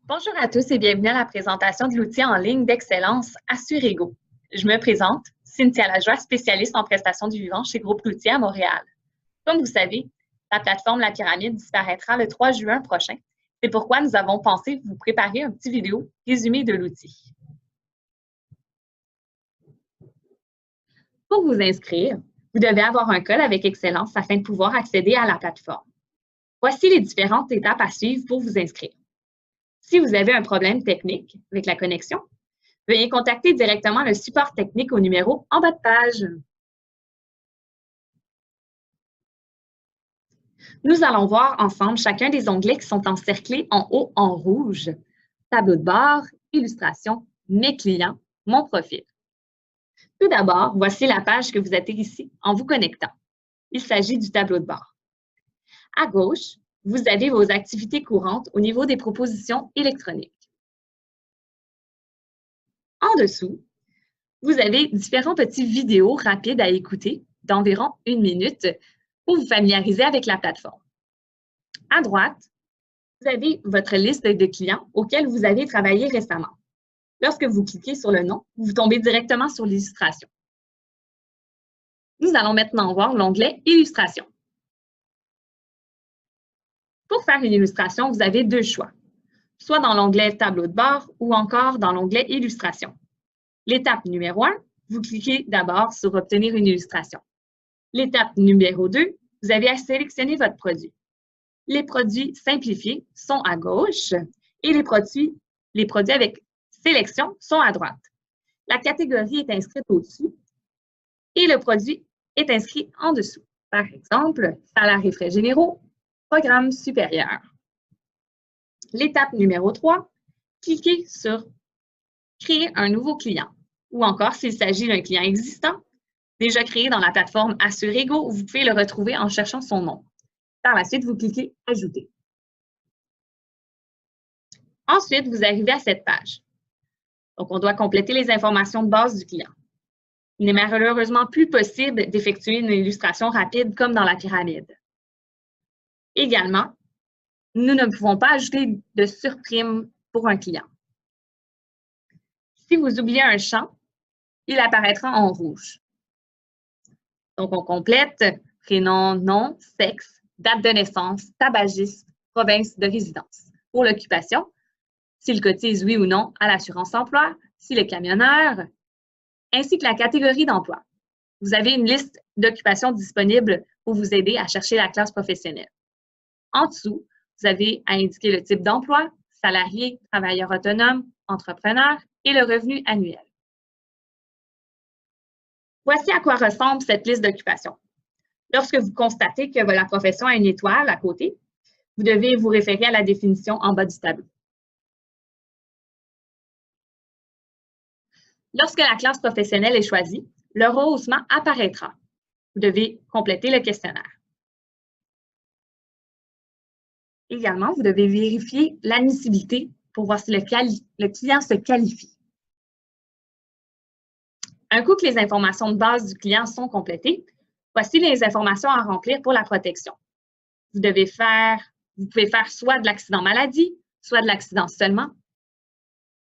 Bonjour à tous et bienvenue à la présentation de l'outil en ligne d'excellence Assurego. Je me présente, Cynthia Lajoie, spécialiste en prestations du vivant chez Groupe Loutier à Montréal. Comme vous savez, la plateforme La Pyramide disparaîtra le 3 juin prochain. C'est pourquoi nous avons pensé vous préparer un petit vidéo résumé de l'outil. Pour vous inscrire, vous devez avoir un code avec Excellence afin de pouvoir accéder à la plateforme. Voici les différentes étapes à suivre pour vous inscrire. Si vous avez un problème technique avec la connexion, veuillez contacter directement le support technique au numéro en bas de page. Nous allons voir ensemble chacun des onglets qui sont encerclés en haut en rouge. Tableau de bord, illustration, mes clients, mon profil. Tout d'abord, voici la page que vous atterrissez en vous connectant. Il s'agit du tableau de bord. À gauche, vous avez vos activités courantes au niveau des propositions électroniques. En dessous, vous avez différents petits vidéos rapides à écouter d'environ 1 minute pour vous familiariser avec la plateforme. À droite, vous avez votre liste de clients auxquels vous avez travaillé récemment. Lorsque vous cliquez sur le nom, vous tombez directement sur l'illustration. Nous allons maintenant voir l'onglet « Illustration ». Pour faire une illustration, vous avez deux choix, soit dans l'onglet « Tableau de bord » ou encore dans l'onglet « Illustration ». L'étape numéro 1, vous cliquez d'abord sur « Obtenir une illustration ». L'étape numéro 2, vous avez à sélectionner votre produit. Les produits simplifiés sont à gauche et les produits avec sélection sont à droite. La catégorie est inscrite au-dessus et le produit est inscrit en dessous. Par exemple, salaires et frais généraux, programme supérieur. L'étape numéro 3, cliquez sur Créer un nouveau client ou encore s'il s'agit d'un client existant, déjà créé dans la plateforme Assurego, vous pouvez le retrouver en cherchant son nom. Par la suite, vous cliquez « Ajouter ». Ensuite, vous arrivez à cette page. Donc, on doit compléter les informations de base du client. Il n'est malheureusement plus possible d'effectuer une illustration rapide comme dans la pyramide. Également, nous ne pouvons pas ajouter de surprime pour un client. Si vous oubliez un champ, il apparaîtra en rouge. Donc, on complète prénom, nom, sexe, date de naissance, tabagiste, province de résidence. Pour l'occupation, s'il cotise oui ou non à l'assurance emploi, s'il est camionneur, ainsi que la catégorie d'emploi. Vous avez une liste d'occupations disponibles pour vous aider à chercher la classe professionnelle. En dessous, vous avez à indiquer le type d'emploi, salarié, travailleur autonome, entrepreneur et le revenu annuel. Voici à quoi ressemble cette liste d'occupations. Lorsque vous constatez que la profession a une étoile à côté, vous devez vous référer à la définition en bas du tableau. Lorsque la classe professionnelle est choisie, le rehaussement apparaîtra. Vous devez compléter le questionnaire. Également, vous devez vérifier l'admissibilité pour voir si le client se qualifie. Un coup que les informations de base du client sont complétées, voici les informations à remplir pour la protection. Vous pouvez faire soit de l'accident maladie, soit de l'accident seulement.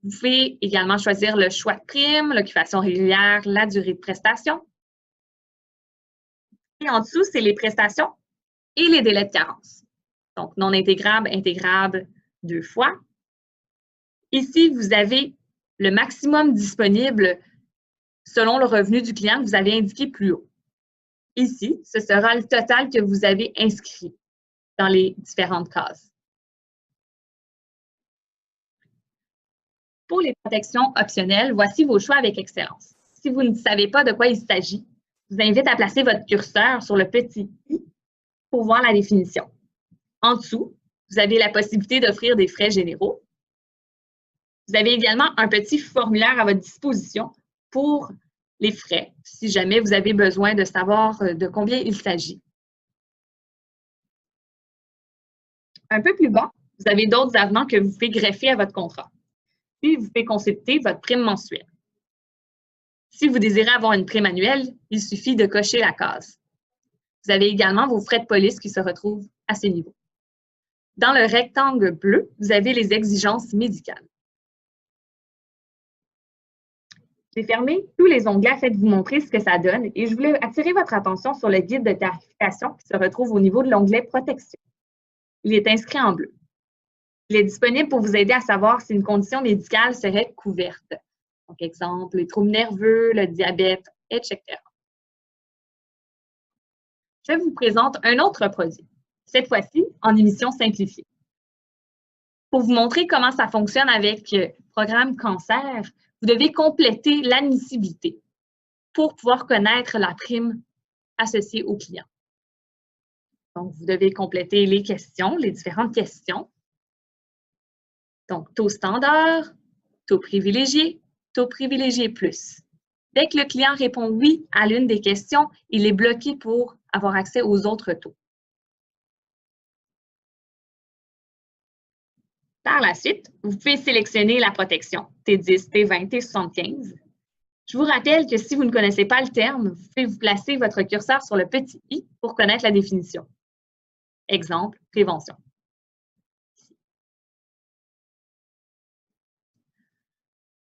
Vous pouvez également choisir le choix de prime, l'occupation régulière, la durée de prestation. Et en dessous, c'est les prestations et les délais de carence. Donc, non intégrable, intégrable 2 fois. Ici, vous avez le maximum disponible selon le revenu du client que vous avez indiqué plus haut. Ici, ce sera le total que vous avez inscrit dans les différentes cases. Pour les protections optionnelles, voici vos choix avec Excellence. Si vous ne savez pas de quoi il s'agit, je vous invite à placer votre curseur sur le petit i pour voir la définition. En dessous, vous avez la possibilité d'offrir des frais généraux. Vous avez également un petit formulaire à votre disposition pour les frais, si jamais vous avez besoin de savoir de combien il s'agit. Un peu plus bas, vous avez d'autres avenants que vous pouvez greffer à votre contrat. Puis, vous pouvez consulter votre prime mensuelle. Si vous désirez avoir une prime annuelle, il suffit de cocher la case. Vous avez également vos frais de police qui se retrouvent à ce niveau. Dans le rectangle bleu, vous avez les exigences médicales. J'ai fermé tous les onglets afin de vous montrer ce que ça donne et je voulais attirer votre attention sur le guide de tarification qui se retrouve au niveau de l'onglet Protection. Il est inscrit en bleu. Il est disponible pour vous aider à savoir si une condition médicale serait couverte. Donc, exemple, les troubles nerveux, le diabète, etc. Je vous présente un autre produit, cette fois-ci en émission simplifiée. Pour vous montrer comment ça fonctionne avec le programme Cancer, vous devez compléter l'admissibilité pour pouvoir connaître la prime associée au client. Donc, vous devez compléter les questions, les différentes questions. Donc, taux standard, taux privilégié plus. Dès que le client répond oui à l'une des questions, il est bloqué pour avoir accès aux autres taux. Par la suite, vous pouvez sélectionner la protection T10, T20, T75. Je vous rappelle que si vous ne connaissez pas le terme, vous pouvez vous placer votre curseur sur le petit i pour connaître la définition. Exemple, prévention.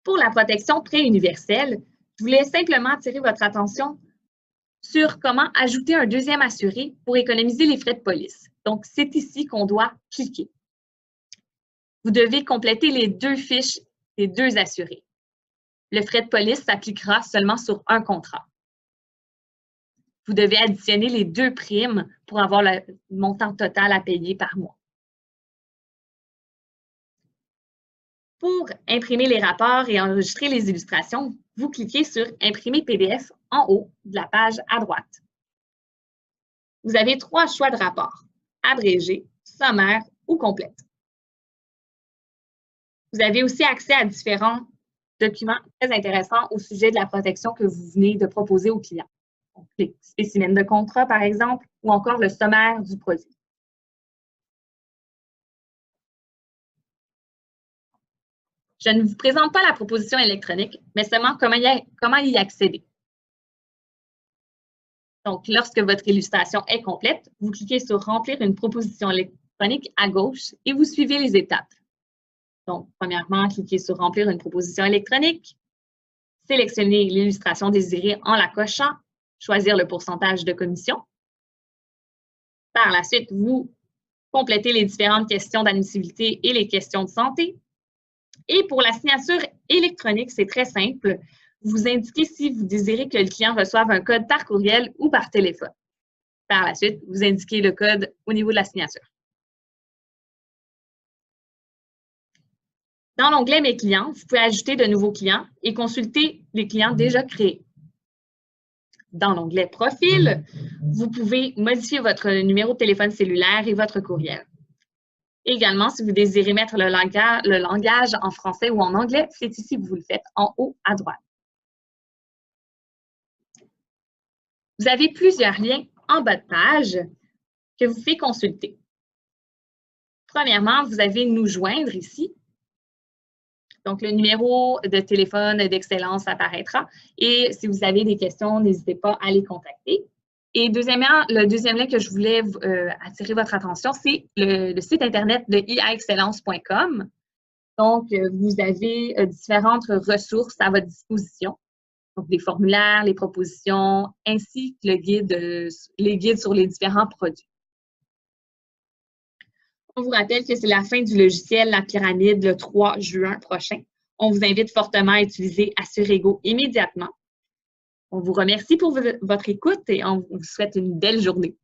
Pour la protection préuniverselle, je voulais simplement attirer votre attention sur comment ajouter un deuxième assuré pour économiser les frais de police. Donc, c'est ici qu'on doit cliquer. Vous devez compléter les deux fiches des deux assurés. Le frais de police s'appliquera seulement sur un contrat. Vous devez additionner les deux primes pour avoir le montant total à payer par mois. Pour imprimer les rapports et enregistrer les illustrations, vous cliquez sur « Imprimer PDF » en haut de la page à droite. Vous avez 3 choix de rapports, abrégé, sommaire ou complète. Vous avez aussi accès à différents documents très intéressants au sujet de la protection que vous venez de proposer au client. Donc, les spécimens de contrat, par exemple, ou encore le sommaire du produit. Je ne vous présente pas la proposition électronique, mais seulement comment y accéder. Donc, lorsque votre illustration est complète, vous cliquez sur « Remplir une proposition électronique » à gauche et vous suivez les étapes. Donc, premièrement, cliquez sur « Remplir une proposition électronique », sélectionnez l'illustration désirée en la cochant, choisir le pourcentage de commission. Par la suite, vous complétez les différentes questions d'admissibilité et les questions de santé. Et pour la signature électronique, c'est très simple. Vous indiquez si vous désirez que le client reçoive un code par courriel ou par téléphone. Par la suite, vous indiquez le code au niveau de la signature. Dans l'onglet « Mes clients », vous pouvez ajouter de nouveaux clients et consulter les clients déjà créés. Dans l'onglet « Profil », vous pouvez modifier votre numéro de téléphone cellulaire et votre courriel. Également, si vous désirez mettre le langage en français ou en anglais, c'est ici que vous le faites, en haut à droite. Vous avez plusieurs liens en bas de page que vous pouvez consulter. Premièrement, vous avez « Nous joindre » ici. Donc, le numéro de téléphone d'Excellence apparaîtra. Et si vous avez des questions, n'hésitez pas à les contacter. Et deuxièmement, le deuxième lien que je voulais attirer votre attention, c'est le site Internet de iaexcellence.com. Donc, vous avez différentes ressources à votre disposition. Donc, des formulaires, les propositions, ainsi que les guides sur les différents produits. On vous rappelle que c'est la fin du logiciel La Pyramide le 3 juin prochain. On vous invite fortement à utiliser Assurego immédiatement. On vous remercie pour votre écoute et on vous souhaite une belle journée.